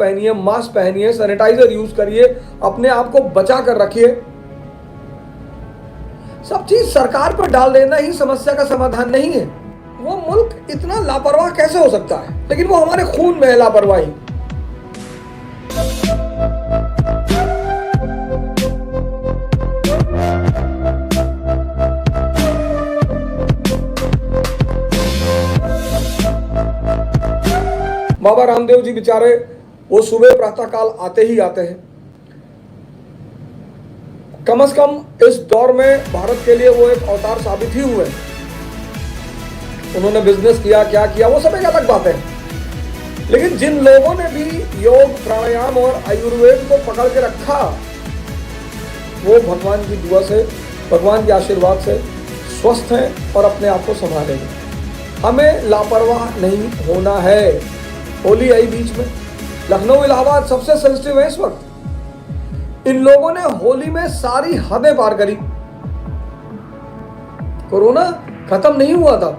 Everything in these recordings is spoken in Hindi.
मास्क पहनिए, सैनिटाइजर यूज करिए, अपने आप को बचा कर रखिए। सब चीज सरकार पर डाल देना ही समस्या का समाधान नहीं है। वो मुल्क इतना लापरवाह कैसे हो सकता है, लेकिन वो हमारे खून में है लापरवाही। बाबा रामदेव जी बेचारे वो सुबह प्रातःकाल आते ही आते हैं। कम से कम इस दौर में भारत के लिए वो एक अवतार साबित ही हुए। उन्होंने बिजनेस किया, क्या किया, वो सब एक अलग बात है। लेकिन जिन लोगों ने भी योग, प्राणायाम और आयुर्वेद को पकड़ के रखा, वो भगवान की दुआ से, भगवान के आशीर्वाद से स्वस्थ हैं और अपने आप को संभालेंगे। हमें लापरवाह नहीं होना है। होली आई बीच में, लखनऊ इलाहाबाद सबसे सेंसिटिव है इस वक्त। इन लोगों ने होली में सारी हदें पार करी। कोरोना खत्म नहीं हुआ था।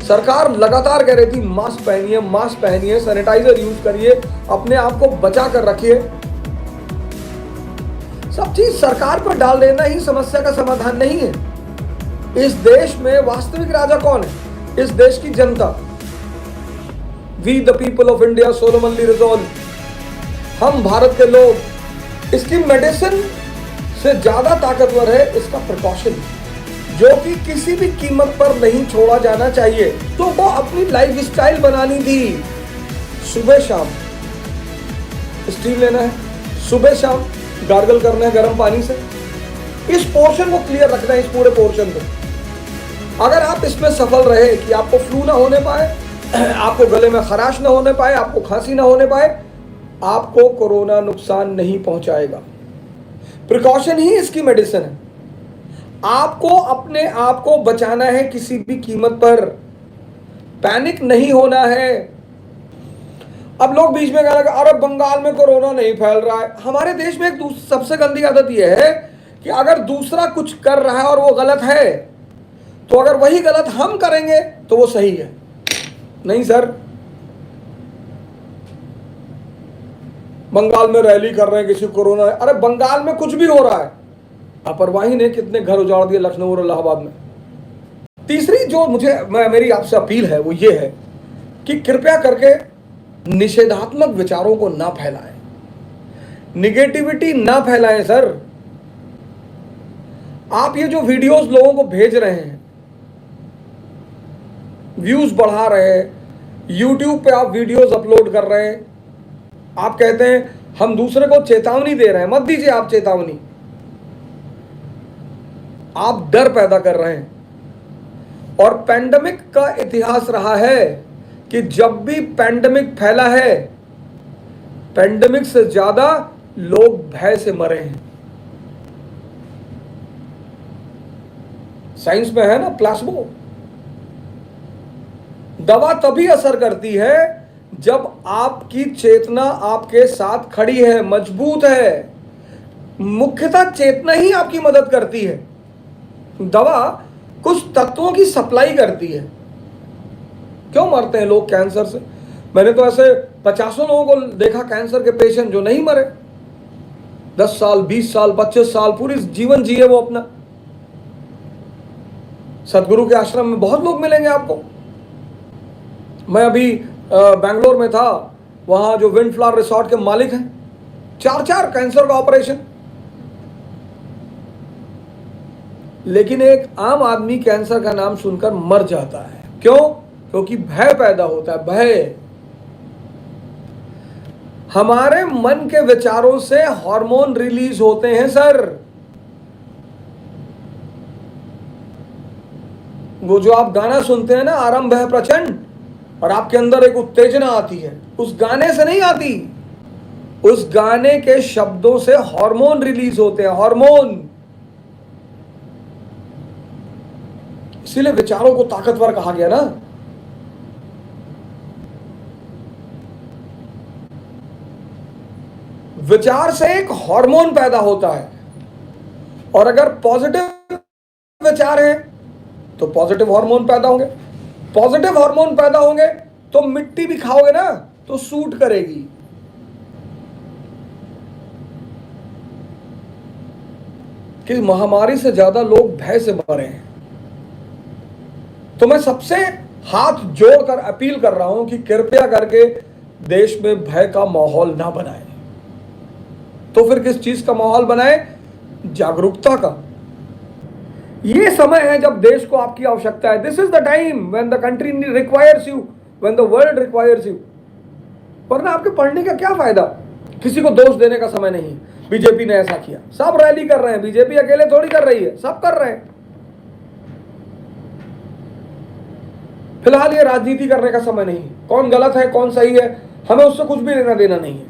सरकार लगातार कह रही थी मास्क पहनिए, सैनिटाइजर यूज करिए, अपने आप को बचा कर रखिए। सब चीज सरकार पर डाल देना ही समस्या का समाधान नहीं है। इस देश में वास्तविक राजा कौन है? इस देश की जनता। We the people of India solemnly resolve, हम भारत के लोग। इसकी मेडिसिन से ज्यादा ताकतवर है इसका प्रिकॉशन, जो कि किसी भी कीमत पर नहीं छोड़ा जाना चाहिए। तो वो अपनी लाइफ स्टाइल बनानी थी। सुबह शाम स्टीम लेना है, सुबह शाम गार्गल करना है गर्म पानी से। इस पोर्शन को क्लियर रखना है, इस पूरे पोर्शन को। अगर आप इसमें सफल रहे कि आपको फ्लू ना होने पाए, आपको गले में खराश ना होने पाए, आपको खांसी ना होने पाए, आपको कोरोना नुकसान नहीं पहुंचाएगा। प्रिकॉशन ही इसकी मेडिसिन है। आपको अपने आप को बचाना है किसी भी कीमत पर। पैनिक नहीं होना है। अब लोग बीच में कहने लगे, अरे बंगाल में कोरोना नहीं फैल रहा है। हमारे देश में एक सबसे गंदी आदत यह है कि अगर दूसरा कुछ कर रहा है और वो गलत है, तो अगर वही गलत हम करेंगे तो वो सही है। नहीं सर, बंगाल में रैली कर रहे हैं, किसी कोरोना, अरे बंगाल में कुछ भी हो रहा है। लापरवाही ने कितने घर उजाड़ दिए लखनऊ और इलाहाबाद में। तीसरी जो मेरी आपसे अपील है वो ये है कि कृपया करके निषेधात्मक विचारों को ना फैलाएं, निगेटिविटी ना फैलाएं। सर, आप ये जो वीडियोस लोगों को भेज रहे हैं, व्यूज बढ़ा रहे हैं, यूट्यूब पे आप वीडियोस अपलोड कर रहे हैं, आप कहते हैं हम दूसरे को चेतावनी दे रहे हैं। मत दीजिए आप चेतावनी, आप डर पैदा कर रहे हैं। और पैंडेमिक का इतिहास रहा है कि जब भी पैंडेमिक फैला है, पैंडेमिक से ज्यादा लोग भय से मरे हैं। साइंस में है ना प्लास्मो। दवा तभी असर करती है जब आपकी चेतना आपके साथ खड़ी है, मजबूत है। मुख्यतः चेतना ही आपकी मदद करती है। दवा कुछ तत्वों की सप्लाई करती है। क्यों मरते हैं लोग कैंसर से? मैंने तो ऐसे 50 लोगों को देखा कैंसर के पेशेंट जो नहीं मरे। 10 साल, 20 साल, 25 साल पूरी जीवन जिए वो अपना। सदगुरु के आश्रम में बहुत लोग मिलेंगे आपको। मैं अभी बेंगलोर में था, वहां जो विंड फ्लावर रिसोर्ट के मालिक हैं, 4 कैंसर का ऑपरेशन। लेकिन एक आम आदमी कैंसर का नाम सुनकर मर जाता है। क्यों? क्योंकि भय पैदा होता है। भय हमारे मन के विचारों से हार्मोन रिलीज होते हैं सर। वो जो आप गाना सुनते हैं ना, आरंभ है प्रचंड, और आपके अंदर एक उत्तेजना आती है, उस गाने से नहीं आती। उस गाने के शब्दों से हार्मोन रिलीज होते हैं, हार्मोन। इसीलिए विचारों को ताकतवर कहा गया ना। विचार से एक हार्मोन पैदा होता है, और अगर पॉजिटिव विचार है तो पॉजिटिव हार्मोन पैदा होंगे। पॉजिटिव हार्मोन पैदा होंगे तो मिट्टी भी खाओगे ना, तो सूट करेगी। कि महामारी से ज्यादा लोग भय से मरे हैं। तो मैं सबसे हाथ जोड़कर अपील कर रहा हूं कि कृपया करके देश में भय का माहौल ना बनाएं। तो फिर किस चीज का माहौल बनाए? जागरूकता का। ये समय है जब देश को आपकी आवश्यकता है। This is the time when the country requires you, when the world requires you. वरना आपके पढ़ने का क्या फायदा? किसी को दोष देने का समय नहीं। बीजेपी ने ऐसा किया, सब रैली कर रहे हैं। बीजेपी अकेले थोड़ी कर रही है, सब कर रहे हैं। फिलहाल ये राजनीति करने का समय नहीं। कौन गलत है कौन सही है हमें उससे कुछ भी लेना देना नहीं है।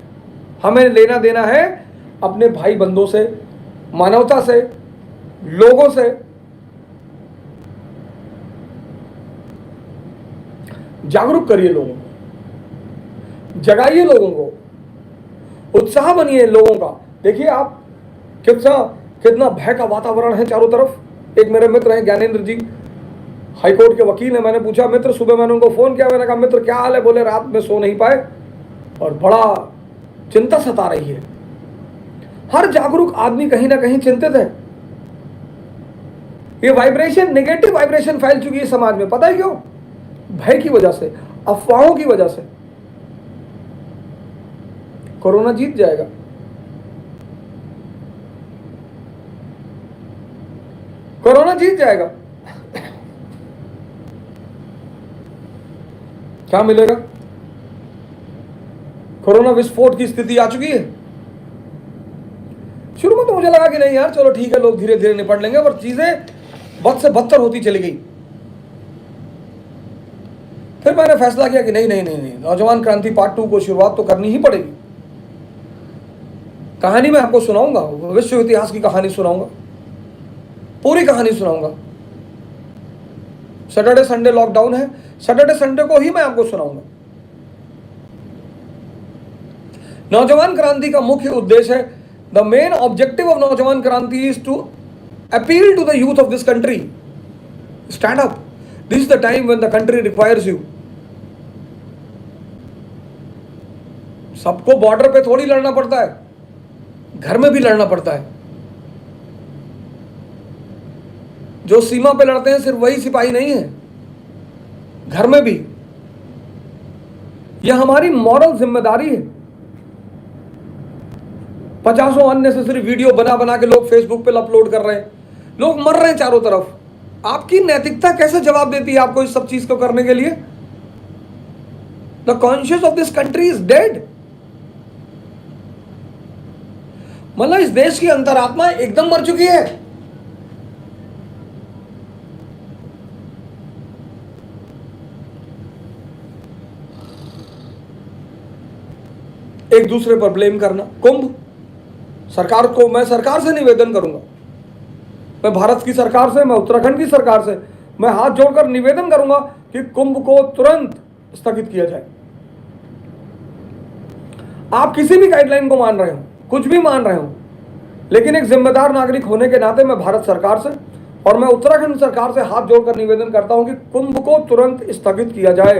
हमें लेना देना है अपने भाई बंधुओं से, मानवता से, लोगों से। जागरूक करिए लोगों को, जगाइए लोगों को, उत्साह बनिए लोगों का। देखिए आप कितना भय का वातावरण है चारों तरफ। एक मेरे मित्र हैं ज्ञानेंद्र जी, हाईकोर्ट के वकील हैं। मैंने पूछा मित्र, सुबह मैंने उनको फोन किया, मैंने कहा मित्र क्या हाल है? बोले रात में सो नहीं पाए और बड़ा चिंता सता रही है। हर जागरूक आदमी कहीं ना कहीं चिंतित है। ये वाइब्रेशन, नेगेटिव वाइब्रेशन फैल चुकी है समाज में। पता है क्यों? भय की वजह से, अफवाहों की वजह से। कोरोना जीत जाएगा। कोरोना जीत जाएगा। क्या मिलेगा? कोरोना विस्फोट की स्थिति आ चुकी है। शुरू में तो मुझे लगा कि नहीं यार चलो ठीक है, लोग धीरे धीरे निपट लेंगे, पर चीजें बद से बदतर होती चली गई। फिर मैंने फैसला किया कि नहीं नहीं नहीं नहीं, नौजवान क्रांति पार्ट 2 को शुरुआत तो करनी ही पड़ेगी। कहानी मैं आपको सुनाऊंगा, विश्व इतिहास की कहानी सुनाऊंगा, पूरी कहानी सुनाऊंगा। सैटरडे संडे लॉकडाउन है, सैटरडे संडे को ही मैं आपको सुनाऊंगा। नौजवान क्रांति का मुख्य उद्देश्य है, the main objective of Naujawan Kranti is to appeal to the youth of this country, stand up, this is the time when the country requires you. सबको बॉर्डर पे थोड़ी लड़ना पड़ता है, घर में भी लड़ना पड़ता है। जो सीमा पे लड़ते हैं सिर्फ वही सिपाही नहीं है, घर में भी। यह हमारी मॉरल जिम्मेदारी है। 50 अननेसेसरी वीडियो बना बना के लोग फेसबुक पे अपलोड कर रहे हैं, लोग मर रहे हैं चारों तरफ। आपकी नैतिकता कैसे जवाब देती है आपको इस सब चीज को करने के लिए? The conscious of this country is dead. मतलब इस देश की अंतरात्मा एकदम मर चुकी है। एक दूसरे पर ब्लेम करना, कुंभ सरकार को, मैं सरकार से निवेदन करूंगा, मैं भारत की सरकार से, मैं उत्तराखंड की सरकार से मैं हाथ जोड़कर निवेदन करूंगा कि कुंभ को तुरंत स्थगित किया जाए। आप किसी भी गाइडलाइन को मान रहे हो, कुछ भी मान रहे हो, लेकिन एक जिम्मेदार नागरिक होने के नाते मैं भारत सरकार से और मैं उत्तराखंड सरकार से हाथ जोड़कर निवेदन करता हूं कि कुंभ को तुरंत स्थगित किया जाए।